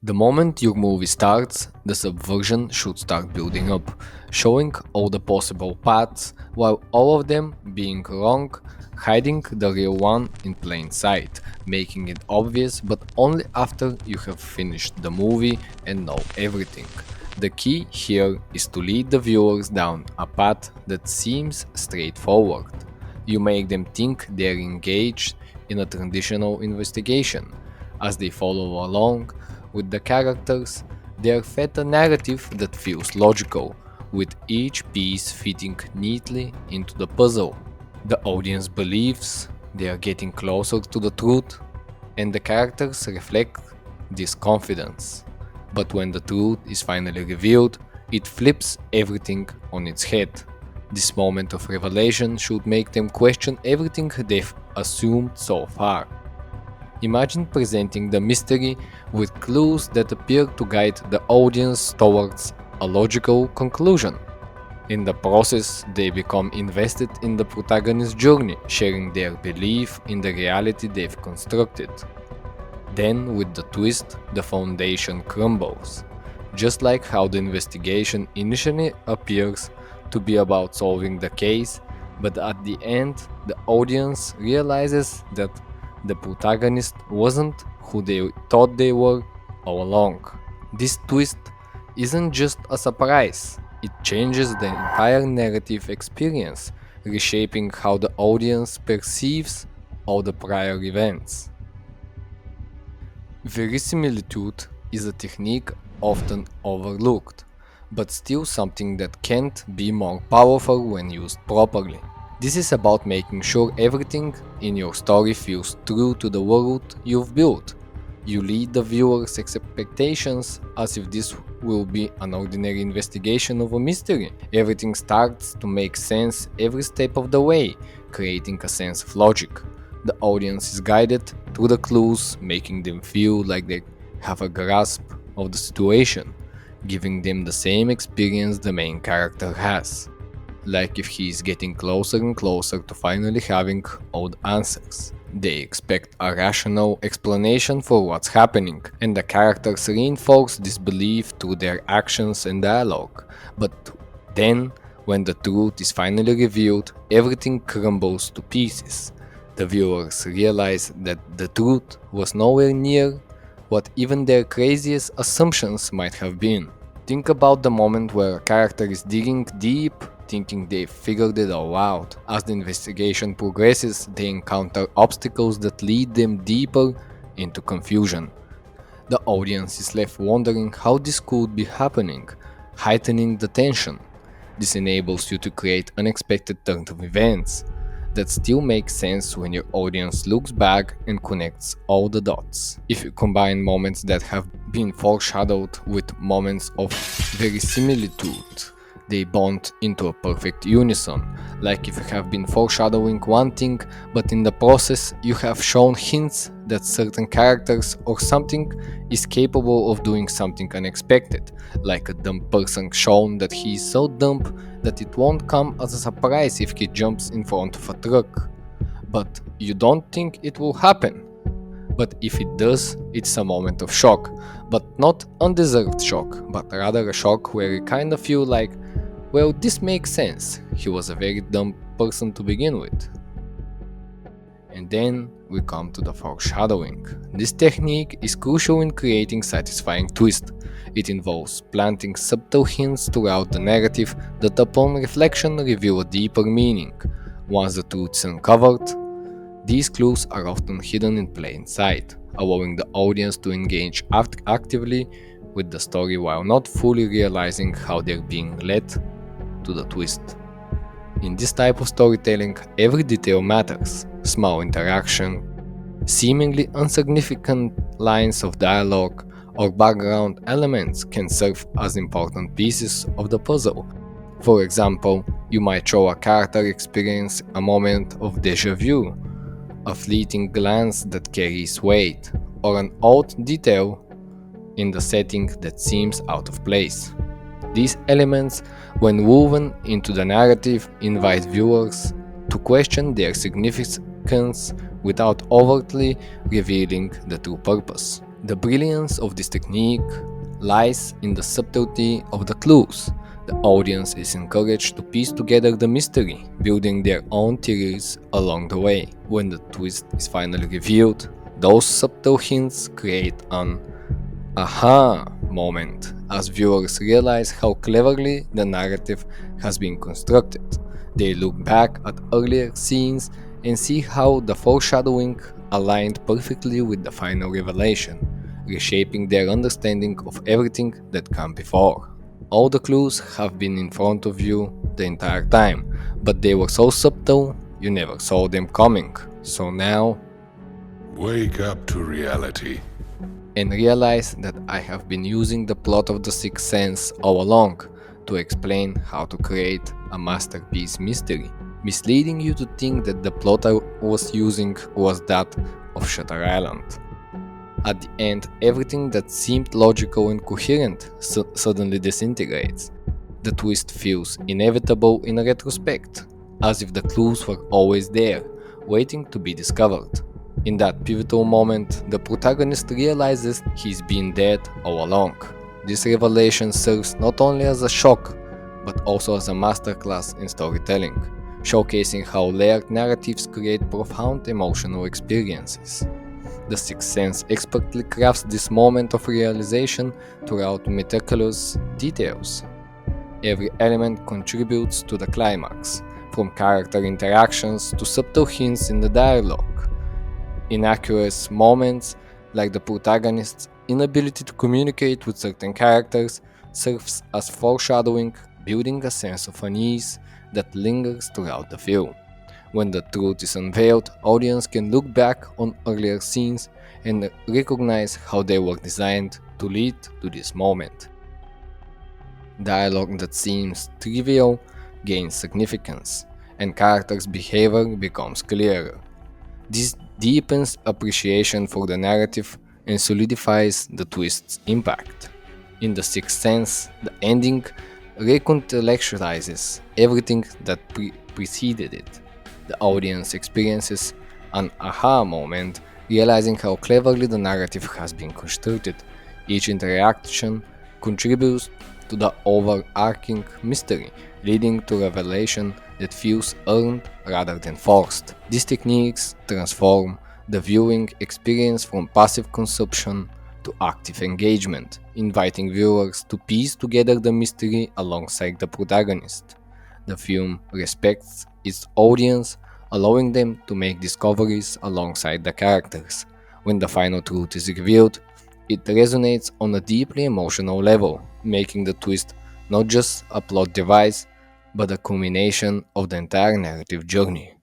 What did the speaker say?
The moment your movie starts, the subversion should start building up, showing all the possible paths, while all of them being wrong, hiding the real one in plain sight, making it obvious but only after you have finished the movie and know everything. The key here is to lead the viewers down a path that seems straightforward. You make them think they're engaged in a traditional investigation. As they follow along with the characters, they are fed a narrative that feels logical, with each piece fitting neatly into the puzzle. The audience believes they are getting closer to the truth, and the characters reflect this confidence. But when the truth is finally revealed, it flips everything on its head. This moment of revelation should make them question everything they've assumed so far. Imagine presenting the mystery with clues that appear to guide the audience towards a logical conclusion. In the process, they become invested in the protagonist's journey, sharing their belief in the reality they've constructed. Then, with the twist, the foundation crumbles. Just like how the investigation initially appears to be about solving the case, but at the end, the audience realizes that the protagonist wasn't who they thought they were all along. This twist isn't just a surprise, it changes the entire narrative experience, reshaping how the audience perceives all the prior events. Verisimilitude is a technique often overlooked, but still something that can't be more powerful when used properly. This is about making sure everything in your story feels true to the world you've built. You lead the viewer's expectations as if this will be an ordinary investigation of a mystery. Everything starts to make sense every step of the way, creating a sense of logic. The audience is guided through the clues, making them feel like they have a grasp of the situation, giving them the same experience the main character has. Like if he is getting closer and closer to finally having all the answers. They expect a rational explanation for what's happening, and the characters reinforce this belief through their actions and dialogue. But then, when the truth is finally revealed, everything crumbles to pieces. The viewers realize that the truth was nowhere near what even their craziest assumptions might have been. Think about the moment where a character is digging deep, thinking they've figured it all out. As the investigation progresses, they encounter obstacles that lead them deeper into confusion. The audience is left wondering how this could be happening, heightening the tension. This enables you to create unexpected turns of events that still make sense when your audience looks back and connects all the dots. If you combine moments that have been foreshadowed with moments of verisimilitude, they bond into a perfect unison. Like if you have been foreshadowing one thing, but in the process you have shown hints that certain characters or something is capable of doing something unexpected, like a dumb person shown that he is so dumb that it won't come as a surprise if he jumps in front of a truck. But you don't think it will happen. But if it does, it's a moment of shock, but not undeserved shock, but rather a shock where you kind of feel like, well, this makes sense, he was a very dumb person to begin with. And then we come to the foreshadowing. This technique is crucial in creating satisfying twist. It involves planting subtle hints throughout the narrative that upon reflection reveal a deeper meaning. Once the truth is uncovered, these clues are often hidden in plain sight, allowing the audience to engage actively with the story while not fully realizing how they're being led to the twist. In this type of storytelling, every detail matters. Small interaction, seemingly insignificant lines of dialogue, or background elements can serve as important pieces of the puzzle. For example, you might show a character experience a moment of déjà vu, a fleeting glance that carries weight, or an odd detail in the setting that seems out of place. These elements, when woven into the narrative, invite viewers to question their significance without overtly revealing the true purpose. The brilliance of this technique lies in the subtlety of the clues. The audience is encouraged to piece together the mystery, building their own theories along the way. When the twist is finally revealed, those subtle hints create an aha moment as viewers realize how cleverly the narrative has been constructed. They look back at earlier scenes and see how the foreshadowing aligned perfectly with the final revelation, reshaping their understanding of everything that came before. All the clues have been in front of you the entire time, but they were so subtle you never saw them coming. So now, Wake up to reality. and realize that I have been using the plot of The Sixth Sense all along to explain how to create a masterpiece mystery, misleading you to think that the plot I was using was that of Shutter Island. At the end, everything that seemed logical and coherent suddenly disintegrates. The twist feels inevitable in retrospect, as if the clues were always there, waiting to be discovered. In that pivotal moment, the protagonist realizes he's been dead all along. This revelation serves not only as a shock, but also as a masterclass in storytelling, showcasing how layered narratives create profound emotional experiences. The Sixth Sense expertly crafts this moment of realization throughout meticulous details. Every element contributes to the climax, from character interactions to subtle hints in the dialogue. Inaccurate moments, like the protagonist's inability to communicate with certain characters, serves as foreshadowing, building a sense of unease that lingers throughout the film. When the truth is unveiled, audience can look back on earlier scenes and recognize how they were designed to lead to this moment. Dialogue that seems trivial gains significance, and characters' behavior becomes clearer. This deepens appreciation for the narrative and solidifies the twist's impact. In The Sixth Sense, the ending recontextualizes everything that preceded it. The audience experiences an aha moment, realizing how cleverly the narrative has been constructed. Each interaction contributes to the overarching mystery, leading to revelation that feels earned rather than forced. These techniques transform the viewing experience from passive consumption to active engagement, inviting viewers to piece together the mystery alongside the protagonist. The film respects its audience, allowing them to make discoveries alongside the characters. When the final truth is revealed, it resonates on a deeply emotional level, making the twist not just a plot device, but a culmination of the entire narrative journey.